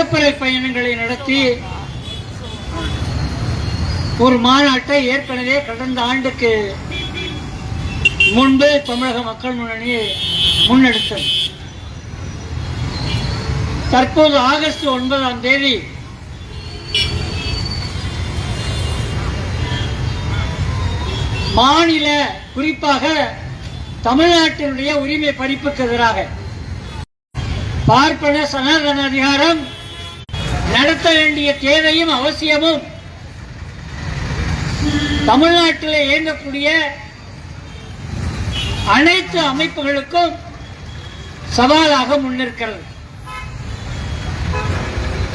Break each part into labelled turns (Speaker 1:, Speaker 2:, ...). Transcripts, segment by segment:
Speaker 1: அறப்படை பயணங்களை நடத்தி ஒரு மாநாட்டை ஏற்கனவே கடந்த ஆண்டுக்கு முன்பு தமிழக மக்கள் முன்னணி முன்னெடுத்தது. தற்போது ஆகஸ்ட் 9ஆம் தேதி மாநில குறிப்பாக தமிழ்நாட்டினுடைய உரிமை பறிப்புக்கு எதிராக பார்ப்பன சனாதன அதிகாரம் நடத்த வேண்டிய தேவையும் அவசியமும் தமிழ்நாட்டில் இயங்கக்கூடிய அனைத்து அமைப்புகளுக்கும் சவாலாக முன்னிற்கிறது.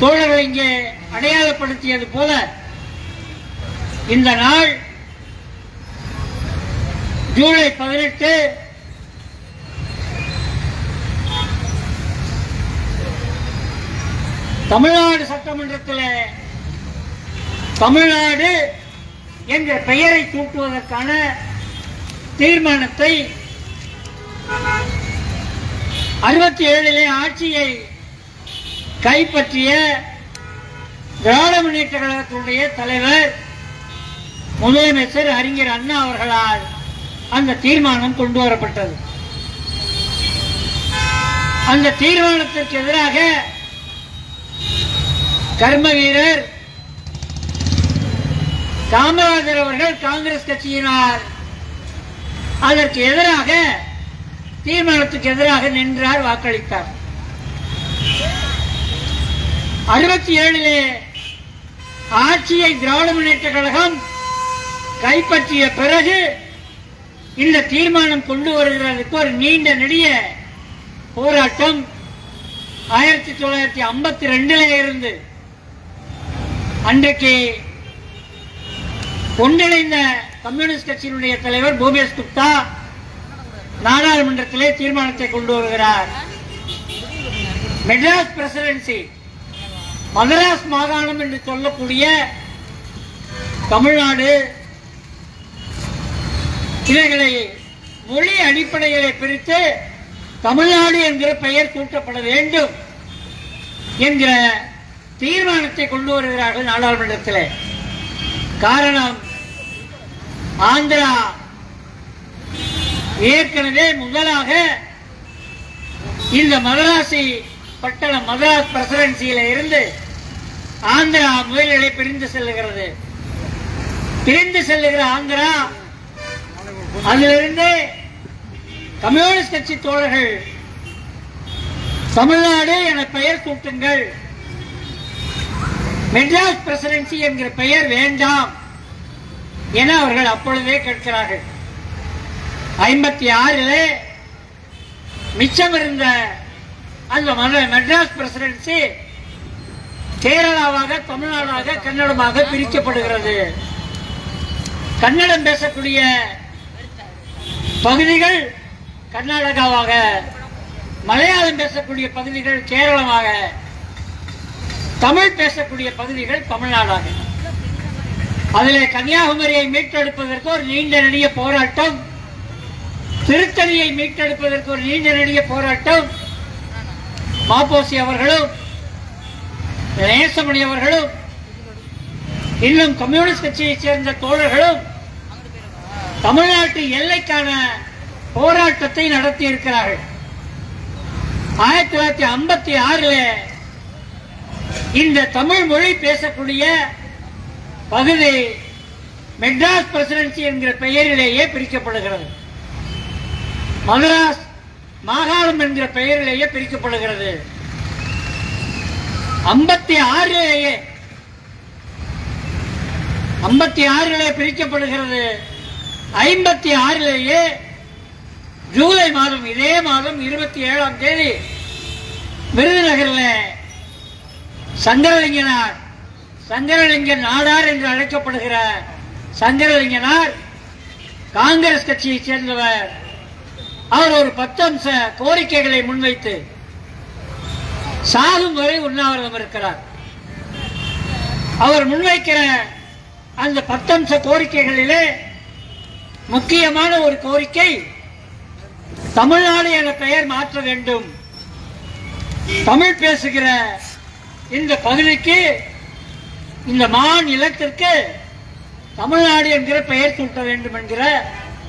Speaker 1: தோழர்கள் இங்கே அடையாளப்படுத்தியது போல இந்த நாள் ஜூலை 18 தமிழ்நாடு சட்டமன்றத்தில் தமிழ்நாடு என்ற பெயரை சூட்டுவதற்கான தீர்மானத்தை 67 ஆட்சியை கைப்பற்றிய திராவிட முன்னேற்ற கழகத்தினுடைய தலைவர் முதலமைச்சர் அறிஞர் அண்ணா அவர்களால் அந்த தீர்மானம் கொண்டு வரப்பட்டது. அந்த தீர்மானத்திற்கு எதிராக கர்ம வீரர் காமராஜர் அவர்கள் காங்கிரஸ் கட்சியினார் அதற்கு எதிராக தீர்மானத்துக்கு எதிராக நின்றார், வாக்களித்தார். 67 ஆட்சியை திராவிட முன்னேற்ற கழகம் கைப்பற்றிய பிறகு இந்த தீர்மானம் கொண்டு வருகிறதுக்கு ஒரு நீண்ட நெடிய போராட்டம் 1952 இருந்து அன்றைக்கு ஒன்றிணைந்த கம்யூனிஸ்ட் கட்சியினுடைய தலைவர் பூபேஷ் குப்தா நாடாளுமன்றத்திலே தீர்மானத்தை கொண்டு வருகிறார். மெட்ராஸ் பிரசிடென்சி, மதராஸ் மாகாணம் என்று சொல்லக்கூடிய தமிழ்நாடு, இவைகளை மொழி அடிப்படைகளை பிரித்து தமிழ்நாடு என்கிற பெயர் சூட்டப்பட வேண்டும் என்கிற தீர்மானத்தை கொண்டு வருகிறார்கள் நாடாளுமன்றத்தில். காரணம், ஆந்திரா ஏற்கனவே முதலாக இந்த மதராசி பட்டணம், மதராஸ் பிரசிடென்சியில இருந்து ஆந்திரா முதலிலே பிரிந்து செல்லுகிறது. பிரிந்து செல்லுகிற ஆந்திரா, அதிலிருந்து கம்யூனிஸ்ட் கட்சி தோழர்கள் தமிழ்நாடு என பெயர் சூட்டுங்கள், மெட்ராஸ் பிரசிடென்சி என்கிற பெயர் வேண்டாம் என அவர்கள் அப்பொழுதே கேட்கிறார்கள். 56 மிச்சம் இருந்த அந்த மெட்ராஸ் பிரசிடென்சி கேரளாவாக, தமிழ்நாடாக, கன்னடமாக பிரிக்கப்படுகிறது. கன்னடம் பேசக்கூடிய பகுதிகள் கர்நாடகாவாக, மலையாளம் பேசக்கூடிய பகுதிகள் கேரளமாக, தமிழ் பேசக்கூடிய பகுதிகள் தமிழ்நாடாக. அதில் கன்னியாகுமரியை மீட்டெடுப்பதற்கு ஒரு நீண்ட நெடிய போராட்டம், திருத்தணியை மீட்டெடுப்பதற்கு ஒரு நீண்ட நெடிய போராட்டம் மாப்போசி அவர்களும் நேசமணி அவர்களும் இன்னும் கம்யூனிஸ்ட் கட்சியைச் சேர்ந்த தோழர்களும் தமிழ்நாட்டு எல்லைக்கான போராட்டத்தை நடத்தி இருக்கிறார்கள். 1956 இந்த தமிழ் மொழி பேசக்கூடிய பகுதி மெட்ராஸ் பிரசிடென்சி என்கிற பெயரிலேயே பிரிக்கப்படுகிறது. மதராஸ் மாகாணம் என்கிற பெயரிலேயே பிரிக்கப்படுகிறது. 56 பிரிக்கப்படுகிறது. 56 ஜூலை மாதம், இதே மாதம் 27ஆம் தேதி விருதுநகரில் சங்கரலிங்கன் நாடார் என்று அழைக்கப்படுகிற சங்கரலிங்கனார் காங்கிரஸ் கட்சியைச் சேர்ந்தவர். அவர் ஒரு 10 அம்ச கோரிக்கைகளை முன்வைத்து சாகும் வரை உண்ணாவிரதம் இருக்கிறார். அவர் முன்வைக்கிற அந்த 10 அம்ச கோரிக்கைகளிலே முக்கியமான ஒரு கோரிக்கை, தமிழ்நாடு என பெயர் மாற்ற வேண்டும். தமிழ் பேசுகிற இந்த பகுதிக்கு, இந்த மாநிலத்திற்கு தமிழ்நாடு என்கிற பெயர் சூட்ட வேண்டும் என்கிற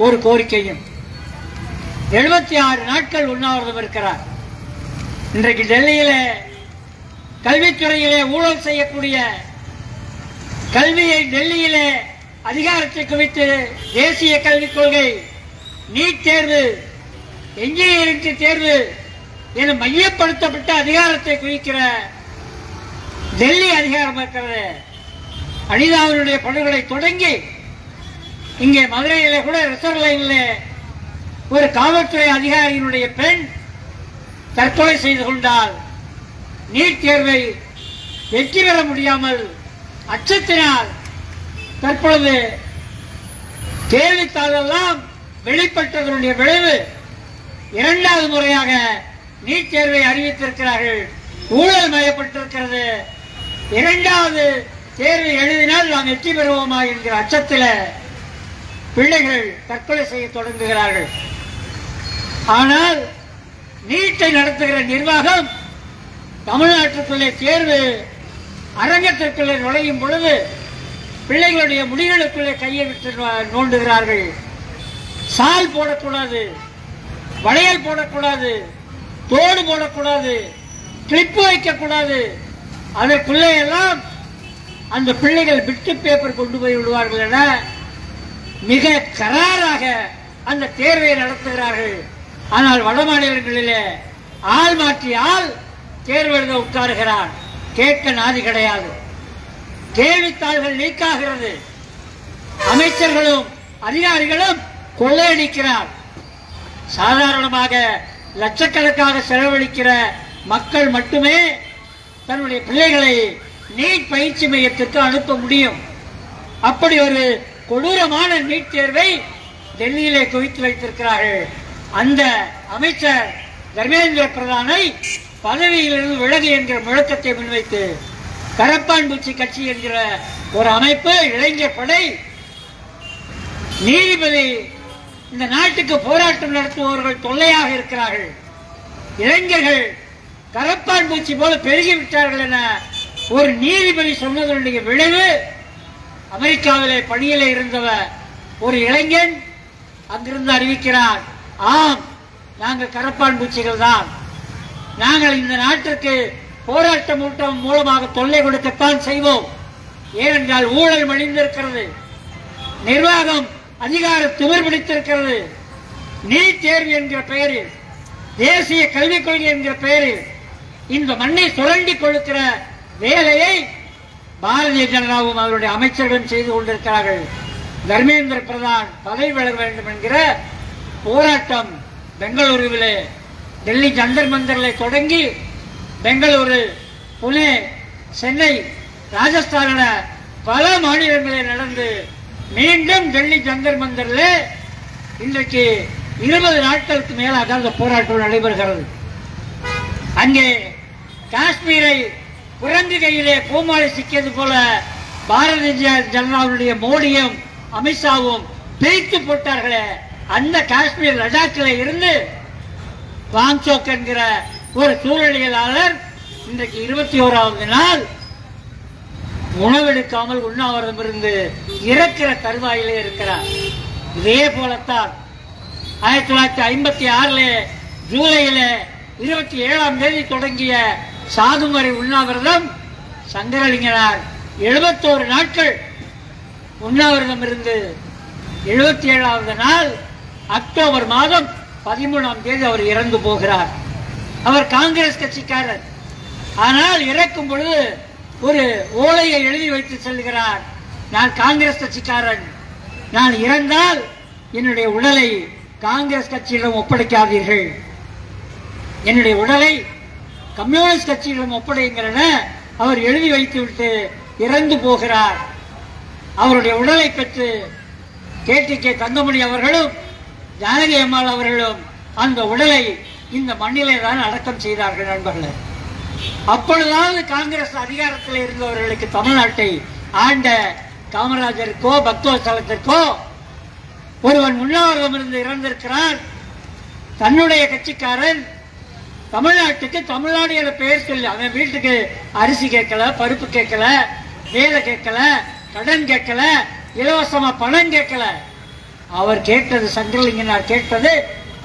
Speaker 1: ஒரு கோரிக்கையும் 76 நாட்கள் உண்ணாவிரதம் இருக்கிறார். இன்றைக்கு டெல்லியில கல்வித்துறையிலே ஊழல் செய்யக்கூடிய, கல்வியை டெல்லியிலே அதிகாரத்தை குவித்து தேசிய கல்விக் கொள்கை, நீட் தேர்வு, என்ஜினியரிங் தேர்வு என மையப்படுத்தப்பட்ட அதிகாரத்தை குவிக்கிற டெல்லி அதிகாரம் இருக்கிறது. அனிதாவினுடைய படுகொலை தொடங்கி இங்கே மதுரையில கூட ரிசர்வ் லைன்ல ஒரு காவல்துறை அதிகாரியினுடைய பெண் தற்கொலை செய்து கொண்டால் நீட் தேர்வை வெற்றி பெற முடியாமல் அச்சத்தினால் தற்பொழுது கேள்வித்தாளெல்லாம் வெளிப்பட்டதனுடைய விளைவு இரண்டாவது முறையாக நீட் தேர்வை அறிவித்திருக்கிறார்கள். ஊழல் மயப்பட்டிருக்கிறது. இரண்டாவது தேர்வை எழுதினால் நாம் வெற்றி பெறுவோமா என்கிற அச்சத்தில் பிள்ளைகள் தற்கொலை செய்ய தொடங்குகிறார்கள். ஆனால் நீட்டை நடத்துகிற நிர்வாகம் தமிழ்நாட்டுக்குள்ளே தேர்வு அரங்கத்திற்குள்ளே நுழையும் பொழுது பிள்ளைகளுடைய முடிகளுக்குள்ளே கையை விட்டு நோண்டுகிறார்கள். சால் போடக்கூடாது, வளையல் போடக்கூடாது, தோடு போடக்கூடாது, கிளிப்பு வைக்கக்கூடாது. அதற்குள்ளே எல்லாம் அந்த பிள்ளைகள் பிட்டு பேப்பர் கொண்டு போய் விடுவார்கள் என மிக கராராக அந்த தேர்வை நடத்துகிறார்கள். ஆனால் வட மாநிலங்களிலே ஆள் மாற்றி ஆள் தேர்வு எழுத உட்காருகிறார். கேட்க நாதி கிடையாது. கேள்வித்தாள்கள் நீக்காகிறது. அமைச்சர்களும் அதிகாரிகளும் கொள்ளையடிக்கிறார். சாதாரணமாக லட்சக்கணக்காக செலவழிக்கிற மக்கள் மட்டுமே தன்னுடைய பிள்ளைகளை நீட் பயிற்சி மையத்திற்கு அனுப்ப முடியும். அப்படி ஒரு கொடூரமான நீட் தேர்வை டெல்லியிலே குவித்து வைத்திருக்கிறார்கள். அந்த அமைச்சர் தர்மேந்திர பிரதானை பதவியிலிருந்து விலகு என்கிற முழக்கத்தை முன்வைத்து கரப்பான் பூச்சி கட்சி என்கிற ஒரு அமைப்பு, இளைஞர் படை, நீதிபதி, இந்த நாட்டுக்கு போராட்டம் நடத்துபவர்கள் தொல்லையாக இருக்கிறார்கள். இளைஞர்கள் கரப்பான் பூச்சி போல பெருகிவிட்டார்கள் என ஒரு நீதிபதி சொன்னதனுடைய விளைவு, அமெரிக்காவிலே பணியிலே இருந்தவர் ஒரு இளைஞன் அங்கிருந்து அறிவிக்கிறார், ஆம், நாங்கள் கரப்பான் பூச்சிகள் தான். நாங்கள் இந்த நாட்டிற்கு போராட்டம் ஊட்டம் மூலமாக தொல்லை கொடுக்கத்தான் செய்வோம். ஏனென்றால் ஊழல் மலிந்திருக்கிறது, நிர்வாகம் அதிகார திமிர் பிடித்திருக்கிறது. நீட் தேர்வு என்கிற பெயரில், தேசிய கல்விக் கொள்கை என்கிற பெயரில் இந்த மண்ணை சுரண்டி கொடுக்கிற வேலையை பாரதிய ஜனதாவும் அவருடைய அமைச்சர்களும் செய்து கொண்டிருக்கிறார்கள். தர்மேந்திர பிரதான் பதவி விலக வேண்டும் என்கிற போராட்டம் பெங்களூருவிலே, டெல்லி ஜந்தர் மந்தரில் தொடங்கி பெங்களூரு, புனே, சென்னை, ராஜஸ்தான் பல மாநிலங்களில் நடந்து மீண்டும் டெல்லி ஜந்தர் மந்தரில் இன்றைக்கு 20 நாட்களுக்கு மேலாக அந்த போராட்டம் நடைபெறுகிறது. அங்கே காஷ்மீரை குரங்கு கையிலே பூமாலை சிக்கியது போல பாரதிய ஜனதாவுடைய மோடியும் அமித்ஷாவும் பிரித்து போட்டார்களே, அந்த காஷ்மீர் லடாக்கில் இருந்து வாங்சோக் என்கிற ஒரு சூழலியலாளர் இன்றைக்கு 21வது நாள் உணவெடுக்காமல் உண்ணாவிரதம் இருந்து இறக்கிற தருவாயிலே இருக்கிறார். இதே போலத்தான் 1956 ஜூலையில 27ஆம் தேதி தொடங்கிய சாதுமறை உண்ணாவிரதம் சங்கரலிங்கனார் 71 நாட்கள் உண்ணாவிரதம் இருந்து 77வது நாள் அக்டோபர் மாதம் 13ஆம் தேதி அவர் இறந்து போகிறார். அவர் காங்கிரஸ் கட்சிக்காரர். ஆனால் இறக்கும் பொழுது ஒரு ஓலையை எழுதி வைத்து செல்கிறார், நான் காங்கிரஸ் கட்சிக்காரன், நான் இறந்தால் என்னுடைய உடலை காங்கிரஸ் கட்சியிடம் ஒப்படைக்காதீர்கள், என்னுடைய உடலை கம்யூனிஸ்ட் கட்சியிடம் ஒப்படைங்கிறன அவர் எழுதி வைத்துவிட்டு இறந்து போகிறார். அவருடைய உடலை பெற்று கேடிகே தங்கமணி அவர்களும் ஜானகி அம்மாள் அவர்களும் அந்த உடலை இந்த மண்ணிலே தான் அடக்கம் செய்தார்கள். நண்பர்களே, அப்பொழுதாவது காங்கிரஸ் அதிகாரத்தில் இருந்தவர்களுக்கு தமிழ்நாட்டை ஆண்ட காமராஜருக்கோ பக்தவத்சலத்திற்கோ ஒருவன் உண்ணாவிரதம் இருந்து இறந்திருக்கிறான், தன்னுடைய கட்சிக்காரன் தமிழ்நாட்டுக்கு தமிழ்நாடு என்ற பெயர் சொல்லி அவன் வீட்டுக்கு அரிசி கேட்கல, பருப்பு கேட்கல, வேலை கேட்கல, கடன் கேட்கல, இலவசமா பணம் கேட்கல. அவர் கேட்டது, சங்கரலிங்கனார் கேட்டது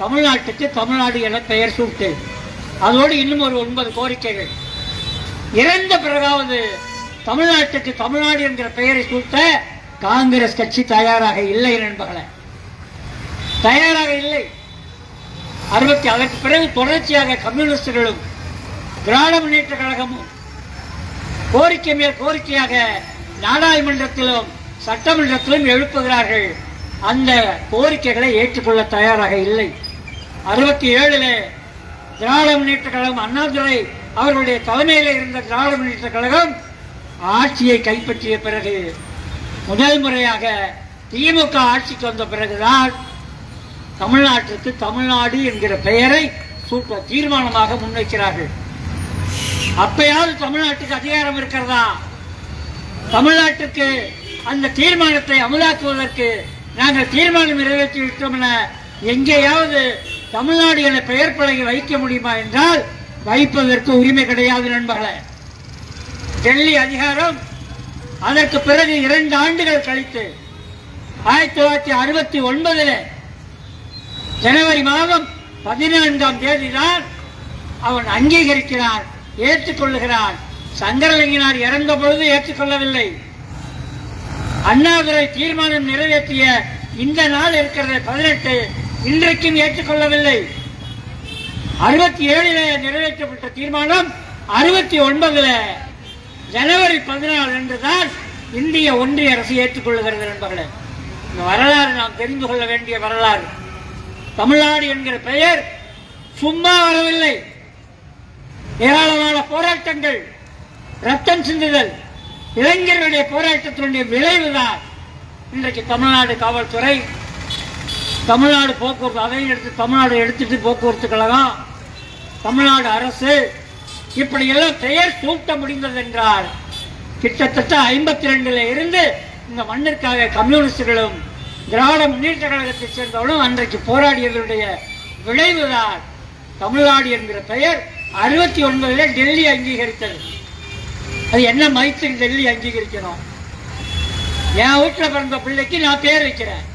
Speaker 1: தமிழ்நாட்டுக்கு தமிழ்நாடு என பெயர் சூட்டு. அதோடு இன்னும் ஒரு 9 கோரிக்கைகள். இறந்த பிறகாவது தமிழ்நாட்டுக்கு தமிழ்நாடு என்கிற பெயரை சூட்ட காங்கிரஸ் கட்சி தயாராக இல்லை நண்பர்களே, தயாராக இல்லை. அதற்கு பிறகு தொடர்ச்சியாக கம்யூனிஸ்டுகளும் திராவிட முன்னேற்ற கழகமும் கோரிக்கை மேல் கோரிக்கையாக நாடாளுமன்றத்திலும் சட்டமன்றத்திலும் எழுப்புகிறார்கள். அந்த கோரிக்கைகளை ஏற்றுக்கொள்ள தயாராக இல்லை. 67 திராவிட முன்னேற்ற கழகம், அண்ணாதுரை அவர்களுடைய தலைமையில் இருந்த திராவிட முன்னேற்ற கழகம் ஆட்சியை கைப்பற்றிய பிறகு முதல் முறையாக திமுக ஆட்சிக்கு வந்த பிறகுதான் தமிழ்நாட்டிற்கு தமிழ்நாடு என்கிற பெயரை சூட்ட தீர்மானமாக முன்வைக்கிறார்கள். அப்பயாவது தமிழ்நாட்டுக்கு அதிகாரம் இருக்கிறதா? தமிழ்நாட்டுக்கு அந்த தீர்மானத்தை அமலாக்குவதற்கு நாங்கள் தீர்மானம் நிறைவேற்றிவிட்டோம் என எங்கேயாவது தமிழ்நாடு என பெயர் பலகை வைக்க முடியுமா என்றால் வைப்பதற்கு உரிமை கிடையாது நண்பர்களே. டெல்லி அதிகாரம் அதற்கு பிறகு 2 ஆண்டுகள் கழித்து 1969 ஜனவரி மாதம் 14ஆம் தேதி தான் அவன் அங்கீகரிக்கிறான், ஏற்றுக்கொள்ளுகிறான். சங்கரலிங்கனார் இறந்த பொழுது ஏற்றுக்கொள்ளவில்லை. அண்ணாதுரை தீர்மானம் நிறைவேற்றிய இந்த நாள் இருக்கிறது 18, இன்றைக்கும் ஏற்றுக்கொள்ளவில்லை. 67 நிறைவேற்றப்பட்ட தீர்மானம் 69 ஜனவரி 14 அன்றுதான் இந்திய ஒன்றிய அரசு ஏற்றுக்கொள்ளுகிறது நண்பர்களே. இந்த வரலாறு நாம் தெரிந்து கொள்ள வேண்டிய வரலாறு. தமிழ்நாடு என்கிற பெயர் சும்மா வரவில்லை. ஏராளமான போராட்டங்கள், ரத்தம் சிந்துதல், இளைஞர்களுடைய போராட்டத்தினுடைய விளைவுதான் இன்றைக்கு தமிழ்நாடு காவல்துறை, தமிழ்நாடு போக்குவரத்து, அதையும் எடுத்து தமிழ்நாடு எடுத்துட்டு போக்குவரத்து கழகம், தமிழ்நாடு அரசு, இப்படி எல்லாம் பெயர் சூட்ட முடிந்தது என்றால் கிட்டத்தட்ட 52 இருந்து இந்த மண்ணிற்காக கம்யூனிஸ்டுகளும் திராவிட முன்னேற்ற கழகத்தை சேர்ந்தவர்களும் அன்றைக்கு போராடியதனுடைய விளைவுதான் தமிழ்நாடு என்கிற பெயர் 69 டெல்லி அங்கீகரித்தது. அது என்ன மைத்திரி டெல்லி அங்கீகரிக்கணும்? என் வீட்டில் பிறந்த பிள்ளைக்கு நான் பேர் வைக்கிறேன்,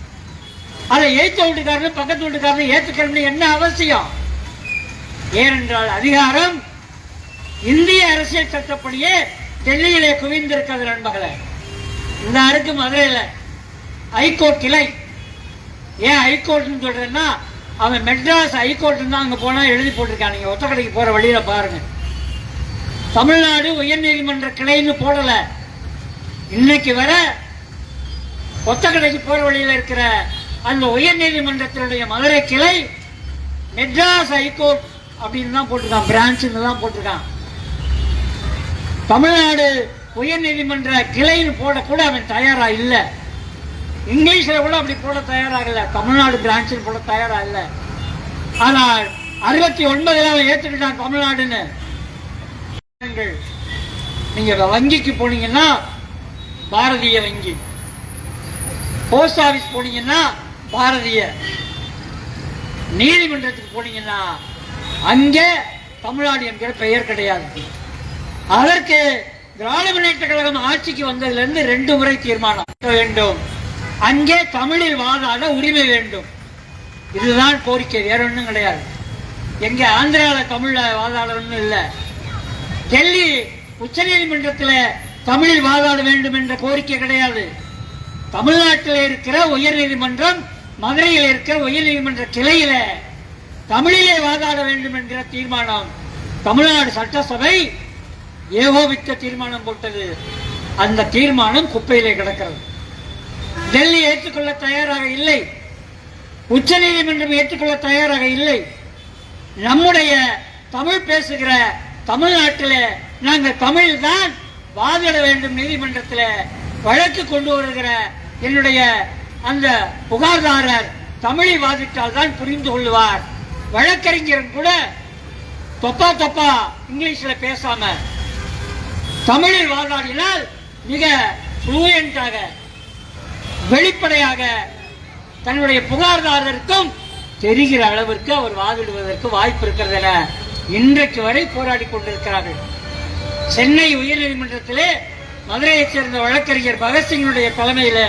Speaker 1: அதை ஏற்ற வீட்டுக்காரன் பக்கத்து வீட்டுக்காரன் ஏற்றுக்கணும் என்ன அவசியம்? ஏனென்றால் அதிகாரம் இந்திய அரசியல் சட்டப்படியே டெல்லியிலே குவிந்திருக்கிறது நண்பர்களே. இந்த அருக்கு மதுரையில் ஹைகோர்ட் கிளை. ஏன் ஹைகோர்ட்னு சொல்றேன்னா அவன் மெட்ராஸ் ஹைகோர்ட் தான் அங்கே போனால் எழுதி போட்டிருக்கான். நீங்கள் ஒத்தக்கடைக்கு போகிற வழியில் பாருங்க, தமிழ்நாடு உயர்நீதிமன்ற கிளைன்னு போடல. இன்னைக்கு வர ஒத்தக்கடைக்கு போகிற வழியில் இருக்கிற அந்த உயர்நீதிமன்றத்தினுடைய மதுரை கிளை மெட்ராஸ் ஹைகோர்ட் அப்படின்னு தான் போட்டிருக்கான், பிரான்ச்சுன்னு தான் போட்டிருக்கான். தமிழ்நாடு உயர்நீதிமன்ற கிளைன்னு போடக்கூட அவன் தயாரா இல்லை. இங்கிலீஷ்ல கூட அப்படி போட தயாராகல, தமிழ்நாடு பிரான்ச் போட தயாரா இல்லை. ஆனால் 69 அவன் ஏற்றுக்கிட்டான் தமிழ்நாடுன்னு. நீங்க வங்கிக்கு போனீங்கன்னா பாரதிய வங்கி, போஸ்ட் ஆபீஸ் போனீங்கன்னா பாரதிய, நீதிமன்றத்துக்கு போனீங்கன்னா அங்கே தமிழ்நாடு என்கிற பெயர் கிடையாது. அதற்கு திராவிட முன்னேற்ற கழகம் ஆட்சிக்கு வந்ததிலிருந்து 2 முறை தீர்மானம் வேண்டும், அங்கே தமிழில் வாதாட உரிமை வேண்டும். இதுதான் கோரிக்கை, வேற ஒன்றும் கிடையாது. எங்க ஆந்திரால தமிழ்ல வாதாடணும்னு இல்லை. டெல்லி உச்ச நீதிமன்றத்தில் தமிழில் வாதாட வேண்டும் என்ற கோரிக்கை கிடையாது. தமிழ்நாட்டில் இருக்கிற உயர் நீதிமன்றம், மதுரையில் இருக்கிற உயர் நீதிமன்ற கிளையில தமிழிலே வாதாட வேண்டும் என்கிற தீர்மானம் தமிழ்நாடு சட்டசபை ஏகோபித்த தீர்மானம் போட்டது. அந்த தீர்மானம் குப்பையிலே கிடக்கிறது. டெல்லி ஏற்றுக்கொள்ள தயாராக இல்லை, உச்ச நீதிமன்றம் ஏற்றுக்கொள்ள தயாராக இல்லை. நம்முடைய தமிழ் பேசுகிற தமிழ்நாட்டில் நாங்கள் தமிழில் தான் வாதிட வேண்டும், நீதிமன்றத்தில் வழக்கு கொண்டு வருகிற என்னுடைய அந்த புகார்தாரர் தமிழில் வாதிட்டால் தான் புரிந்து கொள்வார். வழக்கறிஞர் கூட தப்பா இங்கிலீஷ்ல பேசாம தமிழில் வாதாடினால் மிக ஃப்ளூயண்டாக, வெளிப்படையாக தன்னுடைய புகார்தாரருக்கும் தெரிகிற அளவிற்கு அவர் வாதிடுவதற்கு வாய்ப்பு இருக்கிறது என இன்றைக்கு வரை போராடி கொண்டிருக்கிறார்கள். சென்னை உயர்நீதிமன்றத்திலே மதுரையைச் சேர்ந்த வழக்கறிஞர் பகத்சிங்கினுடைய தலைமையில்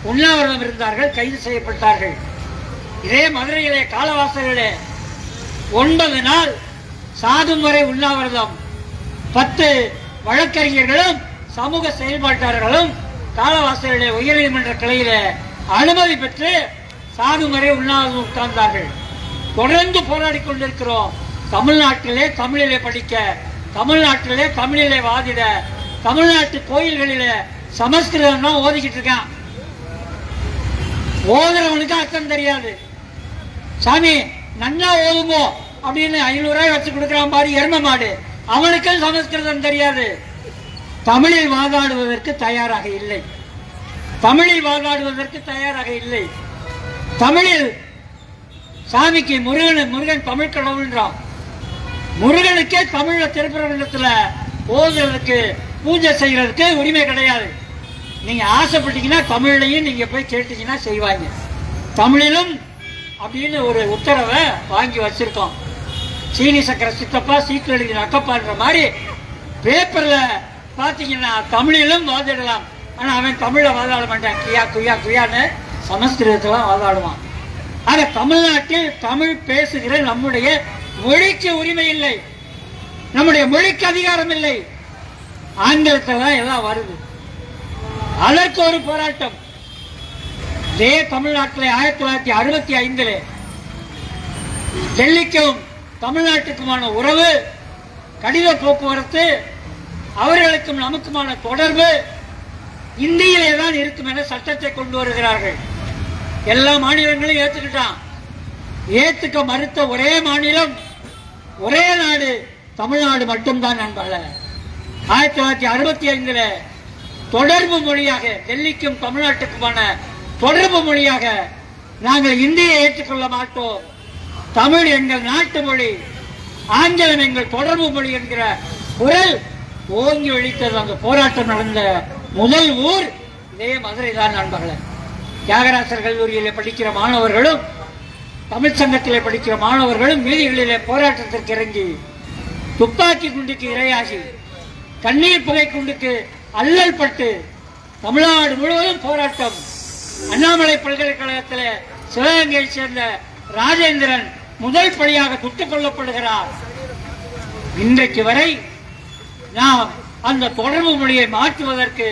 Speaker 1: உண்ணாவிரதம் இருந்தார்கள், கைது செய்யப்பட்டார்கள். இதே மதுரையிலே காலவாசலிலே 9 நாள் சாகும் வரை உண்ணாவிரதம். 10 வழக்கறிஞர்களும் சமூக செயல்பாட்டாளர்களும் காலவாசலிலே உயர்நீதிமன்ற கிளையில அனுமதி பெற்று சாகும் வரை உண்ணாவிரதம் உட்கார்ந்தார்கள். தொடர்ந்து போராடி கொண்டிருக்கிறோம். தமிழ்நாட்டிலே தமிழிலே படிக்க, தமிழ்நாட்டிலே தமிழிலே வாதிட, தமிழ்நாட்டு கோயில்களிலே சமஸ்கிருதம் தான் ஓதிக்கிட்டு இருக்கான். ஓதுறவனுக்கு அர்த்தம் தெரியாது. சாமி நன்னா ஓதுமோ அப்படின்னு 500 ரூபாய் வச்சு கொடுக்குறான் பாரு எரும மாடு, அவனுக்கும் சமஸ்கிருதம் தெரியாது. தமிழில் வாதாடுவதற்கு தயாராக இல்லை. தமிழில் வாதாடுவதற்கு தயாராக இல்லை. தமிழில் சாமிக்கு முருகன் தமிழ் கடவுள்ன்றான். முருகனுக்கே தமிழ்ல திருப்பரங்குன்றத்துல ஓதுறதுக்கு பூஜை செய்யறதுக்கு உரிமை கிடையாது. நீங்க ஆசைப்பட்டீங்கன்னா தமிழ்லையும் நீங்க போய் கேட்டீங்கன்னா செய்வாங்க. தமிழிலும் அப்படின்னு ஒரு உத்தரவை வாங்கி வச்சிருக்கோம். சீனி சக்கர சித்தப்பா சீக்கிரம் எழுதி நக்கப்பான்ற மாதிரி பேப்பர்ல பாத்தீங்கன்னா தமிழிலும் வாதிடலாம். ஆனா அவன் தமிழ்ல வாதாட மாட்டான். கியா குயா குயான்னு சமஸ்கிருதத்துல வாதாடுவான். ஆக தமிழ்நாட்டில் தமிழ் பேசுகிற நம்முடைய மொழிக்கு உரிமை இல்லை, நம்முடைய மொழிக்கு அதிகாரம் இல்லை. ஆங்கிலத்தில் தான் எல்லாம் வருது. அதற்கு ஒரு போராட்டம். இதே தமிழ்நாட்டில் 1965 டெல்லிக்கும் தமிழ்நாட்டுக்குமான உறவு, கடித போக்குவரத்து, அவர்களுக்கும் நமக்குமான தொடர்பு இந்தியிலே தான் இருக்கும் என சட்டத்தை கொண்டு வருகிறார்கள். எல்லா மாநிலங்களும் ஏத்துக்கிட்டான். ஏத்துக்க மறுத்த ஒரே மாநிலம், ஒரே நாடு தமிழ்நாடு மட்டும்தான் நண்பர்களே. 1965 தொடர்பு மொழியாக டெல்லிக்கும் தமிழ்நாட்டுக்குமான தொடர்பு மொழியாக நாங்கள் இந்தியை ஏற்றுக்கொள்ள மாட்டோம், தமிழ் எங்கள் நாட்டு மொழி, ஆங்கிலம் எங்கள் தொடர்பு மொழி என்கிற குரல் ஓங்கி ஒழித்தது. அந்த போராட்டம் நடந்த முதல் ஊர் இதே மதுரை தான் நண்பர்களே. தியாகராசர் கல்லூரியிலே படிக்கிற மாணவர்களும் தமிழ்ச்சங்கத்திலே படிக்கிற மாணவர்களும் வீதிகளிலே போராட்டத்திற்கு இறங்கி துப்பாக்கி குண்டுக்கு இரையாகி கண்ணீர் புகை குண்டுக்கு அல்லல் பட்டு தமிழ்நாடு முழுவதும் போராட்டம். அண்ணாமலை பல்கலைக்கழகத்தில் சிவகங்கையை சேர்ந்த ராஜேந்திரன் முதல் படியாக சுட்டுக் கொல்லப்படுகிறார். இன்றைக்கு வரை நாம் அந்த தொடர்பு மொழியை மாற்றுவதற்கு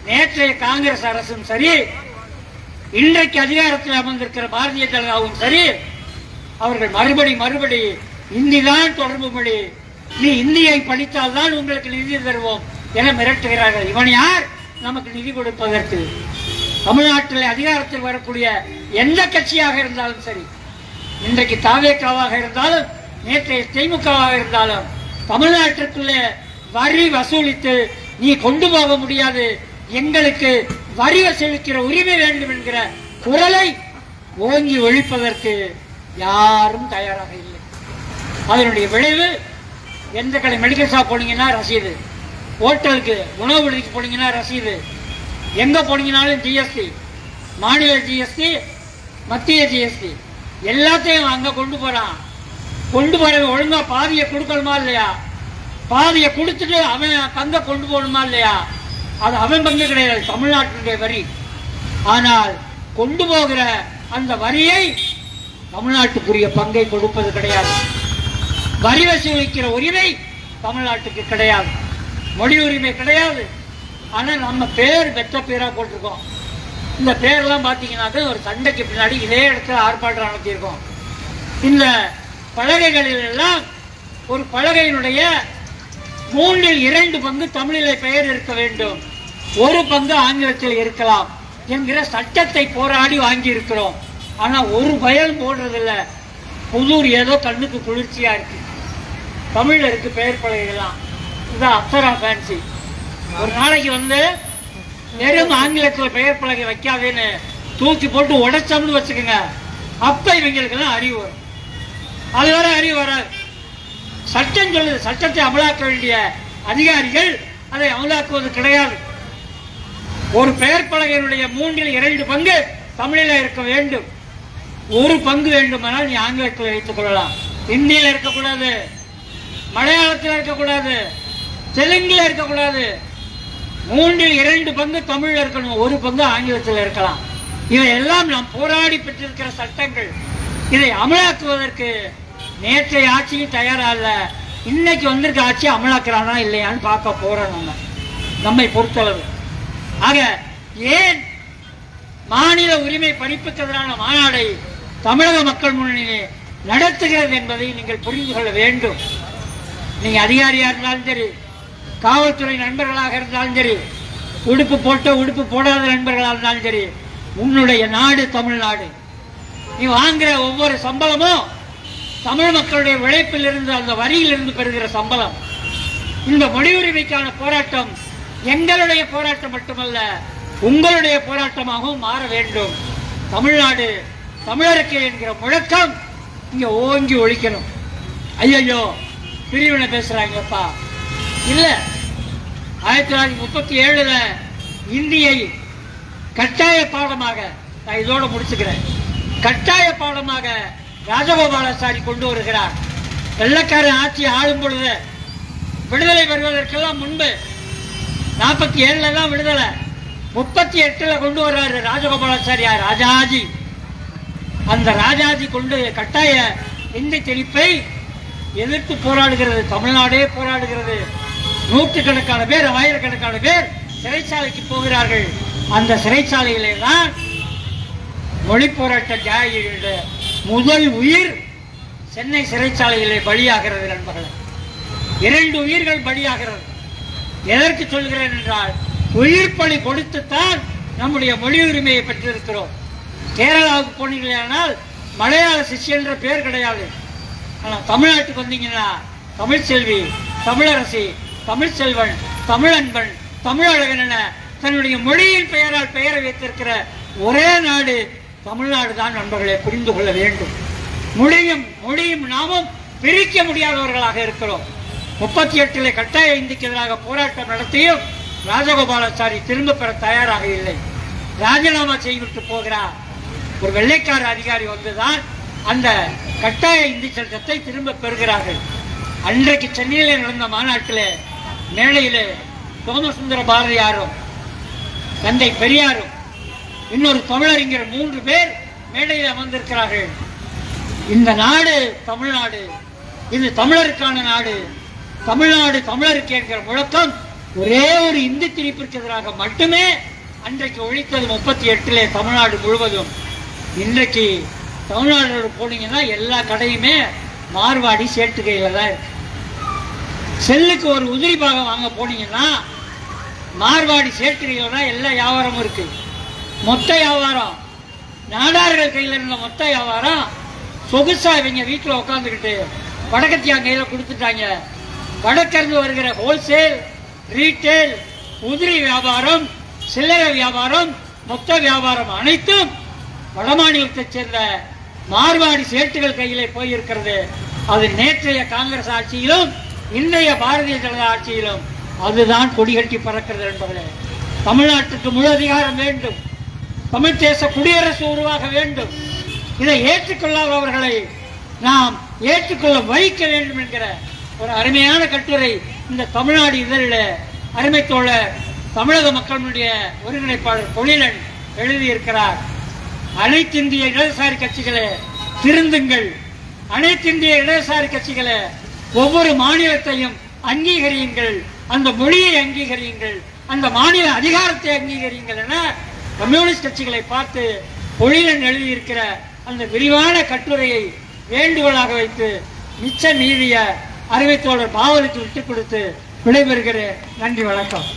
Speaker 1: நேற்றைய காங்கிரஸ் அரசும் சரி, இன்றைக்கு அதிகாரத்தில் அமர்ந்திருக்கிற பாரதிய ஜனதாவும் சரி, அவர்கள் மறுபடி இந்தி தான் தொடர்பு மொழி, நீ இந்தியை படித்தால் தான் உங்களுக்கு நிதி தருவோம் என மிரட்டுகிறார்கள். இவன் யார் நமக்கு நிதி கொடுப்பதற்கு? தமிழ்நாட்டில் அதிகாரத்தில் வரக்கூடிய எந்த கட்சியாக இருந்தாலும் சரி, இன்றைக்கு தாவேக்காவாக இருந்தாலும் நேற்றைய திமுகவாக இருந்தாலும், தமிழ்நாட்டிற்குள்ளே வரி வசூலித்து நீ கொண்டு போக முடியாது, எங்களுக்கு வரி வசூலிக்கிற உரிமை வேண்டும் என்கிற குரலை ஓங்கி ஒழிப்பதற்கு யாரும் தயாராக இல்லை. அதனுடைய விளைவு, எந்த கடை மெடிக்கல் ஷாப் போனீங்கன்னா ரசீது, ஹோட்டலுக்கு உணவு விடுதிக்கு போனீங்கன்னா ரசீது, எங்க போனீங்கன்னாலும் ஜிஎஸ்டி, மாநில ஜிஎஸ்டி, மத்திய ஜிஎஸ்டி, எல்லாத்தையும் அங்க கொண்டு போறான். கொண்டு போற ஒழுங்கா பாதியை கொடுக்கணுமா இல்லையா? பாதியை கொடுத்துட்டு அவன் பங்கை கொண்டு போகணுமா இல்லையா? அது அவன் பங்கு கிடையாது, தமிழ்நாட்டினுடைய வரி. ஆனால் கொண்டு போகிற அந்த வரியை தமிழ்நாட்டுக்குரிய பங்கை கொடுப்பது கிடையாது. வரி வசூலிக்கிற உரிமை தமிழ்நாட்டுக்கு கிடையாது, மொழி உரிமை கிடையாது. ஆனா நம்ம பேர் பெற்ற பேரா போட்டிருக்கோம். இந்த பேர்லாம் பார்த்தீங்கன்னாக்க ஒரு சண்டைக்கு பின்னாடி இதே இடத்துல ஆர்ப்பாட்டம் நடத்தியிருக்கோம். இந்த பலகைகளில் எல்லாம் ஒரு பலகையினுடைய 3/2 பங்கு தமிழிலே பெயர் இருக்க வேண்டும், 1 பங்கு ஆங்கிலத்தில் இருக்கலாம் என்கிற சட்டத்தை போராடி வாங்கி இருக்கிறோம். ஆனா ஒரு பயன் போடுறதில்ல. புதூர் ஏதோ கண்ணுக்கு குளிர்ச்சியா இருக்கு, தமிழ்ல இருக்கு பெயர் பலகைகள்லாம். இதுதான் அப்சரா ஃபேன்சி. ஒரு நாளைக்கு வெறும் ஆங்கிலத்தில் பெயர் பலகை வைக்காதேன்னு தூக்கி போட்டு உடைச்சோம்னு வச்சுக்கோங்க, அப்ப இவங்களுக்கெல்லாம் அறிவு வரும். அது வர அறிவு வராது. சட்டம் சொல்லுது, சட்டத்தை அமலாக்க வேண்டிய அதிகாரிகள் அதை அமலாக்குவது கிடையாது. ஒரு பெயர் பலகையினுடைய 3/2 பங்கு தமிழில் இருக்க வேண்டும், 1 பங்கு வேண்டுமானால் நீ ஆங்கிலத்தில் வைத்துக் கொள்ளலாம், இந்தியில் இருக்கக்கூடாது. மலையாளத்தில் இருக்கக்கூடாது, தெலுங்குல இருக்கக்கூடாது. 3 2 பங்கு தமிழ்ல இருக்கணும், 1 பங்கு ஆங்கிலத்தில் இருக்கலாம். இவையெல்லாம் நாம் போராடி பெற்றிருக்கிற சட்டங்கள். இதை அமலாக்குவதற்கு நேற்றைய ஆட்சியும் தயாரா இல்ல. இன்னைக்கு வந்திருக்க ஆட்சி அமலாக்குறானா இல்லையான்னு பார்க்க போறோம் நம்மை பொறுத்தளவு. ஆக ஏன் மாநில உரிமை பறிப்புக்கு எதிரான மாநாடை தமிழக மக்கள் முன்னணி நடத்துகிறது என்பதை நீங்கள் புரிந்து கொள்ள வேண்டும். நீங்க அதிகாரியா இருந்தாலும் சரி, காவல்துறை நண்பர்களாக இருந்தாலும் சரி, உடுப்பு போட்ட உடுப்பு போடாத நண்பர்களாக இருந்தாலும் சரி, உன்னுடைய நாடு தமிழ்நாடு. நீ வாங்குற ஒவ்வொரு சம்பளமும் தமிழ் மக்களுடைய உழைப்பில் இருந்து, அந்த வரியிலிருந்து பெறுகிற சம்பளம். இந்த மொழி உரிமைக்கான போராட்டம் எங்களுடைய போராட்டம் மட்டுமல்ல, உங்களுடைய போராட்டமாகவும் மாற வேண்டும். தமிழ்நாடு தமிழருக்கு என்கிற முழக்கம் இங்க ஓங்கி ஒழிக்கணும். ஐயோ பிரிவினை பேசுறாங்கப்பா, இல்ல 1937 இந்தியை கட்டாய பாடமாக, நான் இதோட முடிச்சுக்கிறேன், கட்டாய பாடமாக ராஜகோபாலாச்சாரி கொண்டு வருகிறார். வெள்ளக்காரன் ஆட்சி ஆளும் பொழுது விடுதலை பெறுவதற்கெல்லாம் முன்பு 47 தான் விடுதலை, 38 கொண்டு வர்றாரு ராஜகோபாலாச்சாரியார் ராஜாஜி. அந்த ராஜாஜி கொண்டு கட்டாய இந்தி திணிப்பை எதிர்த்து போராடுகிறது, தமிழ்நாடே போராடுகிறது. நூற்றுக்கணக்கான பேர், ஆயிரக்கணக்கான பேர் சிறைச்சாலைக்கு போகிறார்கள். அந்த சிறைச்சாலையிலே தான் மொழி போராட்ட தியாகிகளுடைய முதல் உயிர் சென்னை சிறைச்சாலையிலே பலியாகிறது நண்பர்களே. 2 உயிர்கள் பலியாகிறது. எதற்கு சொல்கிறேன் என்றால், உயிர் பலி கொடுத்துத்தான் நம்முடைய மொழி உரிமையை பெற்றிருக்கிறோம். கேரளாவுக்கு போனீங்களேனால் மலையாள சிஷ்யன்ற பேர் கிடையாது. ஆனால் தமிழ்நாட்டுக்கு வந்தீங்கன்னா தமிழ்ச்செல்வி, தமிழரசி, தமிழ்ச்செல்வன், தமிழன்பன், தமிழழகன் என தன்னுடைய மொழியின் பெயரால் பெயரை வைத்திருக்கிற ஒரே நாடு தமிழ்நாடு தான் நண்பர்களை புரிந்து கொள்ள வேண்டும். மொழியும் நாமும் பிரிக்க முடியாதவர்களாக இருக்கிறோம். 38 கட்டாய இந்திக்கு எதிராக போராட்டம் நடத்தியும் ராஜகோபாலாச்சாரி திரும்ப பெற தயாராக இல்லை. ராஜினாமா செய்துவிட்டு போகிறார். ஒரு வெள்ளைக்கார அதிகாரி வந்துதான் அந்த கட்டாய இந்தி சட்டத்தை திரும்ப பெறுகிறார்கள். அன்றைக்கு சென்னையில் நடந்த மாநாட்டில் மேடையிலே சோமசுந்தர பாரதியாரும் தந்தை பெரியாரும் இன்னொரு தமிழறிஞர் 3 பேர் மேடையில் அமர்ந்திருக்கிறார்கள். இந்த நாடு தமிழ்நாடு, இது தமிழருக்கான நாடு, தமிழ்நாடு தமிழருக்கு என்கிற முழக்கம் ஒரே ஒரு இந்தி திணிப்பிற்கு எதிராக மட்டுமே அன்றைக்கு ஒழித்தது 38 தமிழ்நாடு முழுவதும். இன்றைக்கு தமிழ்நாடு போனீங்கன்னா எல்லா கடையுமே மார்வாடி சேட்டுக்கையில தான் இருக்கு. செல்லுக்கு ஒரு உதிரி பாகம் வாங்க போனீங்கன்னா மார்வாடி சேட்டுக்கையில தான் எல்லா வியாபாரமும் இருக்கு. மொத்த வியாபாரம் நாடார்கள் கையில் இருந்த மொத்த வியாபாரம் சொகுசா இவங்க வீட்டில் உட்காந்துக்கிட்டு வடக்கத்தியா கையில் கொடுத்துட்டாங்க. வடக்கிருந்து வருகிற ஹோல்சேல், ரீட்டைல், உதிரி வியாபாரம், சில்லறை வியாபாரம், மொத்த வியாபாரம் அனைத்தும் வடமாநிலத்தைச் சேர்ந்த மார்வாடி சேட்டுகள் கையிலே போயிருக்கிறது. அது நேற்றைய காங்கிரஸ் ஆட்சியிலும் இன்றைய பாரதிய ஜனதா ஆட்சியிலும் அதுதான் கொடிகட்டி பறக்கிறது என்பதில். தமிழ்நாட்டுக்கு முழு அதிகாரம் வேண்டும், தமிழ் தேச குடியரசு உருவாக வேண்டும். இதை ஏற்றுக்கொள்ளாதவர்களை நாம் ஏற்றுக்கொள்ள வைக்க வேண்டும் என்கிற ஒரு அருமையான கட்டுரை இந்த தமிழ்நாடு இதழில் அருமை தோழர் தமிழக மக்களுடைய ஒருங்கிணைப்பாளர் தொழிலன் எழுதியிருக்கிறார். அனைத்து இந்திய இடதுசாரி கட்சிகளே திருந்துங்கள், அனைத்து இந்திய இடதுசாரி கட்சிகளே ஒவ்வொரு மாநிலத்தையும் அங்கீகரியுங்கள், அந்த மொழியை அங்கீகரியுங்கள், அந்த மாநில அதிகாரத்தை அங்கீகரியுங்கள் என கம்யூனிஸ்ட் கட்சிகளை பார்த்து தொழிலன் எழுதியிருக்கிற அந்த விரிவான கட்டுரையை வேண்டுகோளாக வைத்து மிச்ச மீதிய அறிவித்தோழர் பாவலுக்கு விட்டுக் கொடுத்து விடைபெறுகிறேன். நன்றி, வணக்கம்.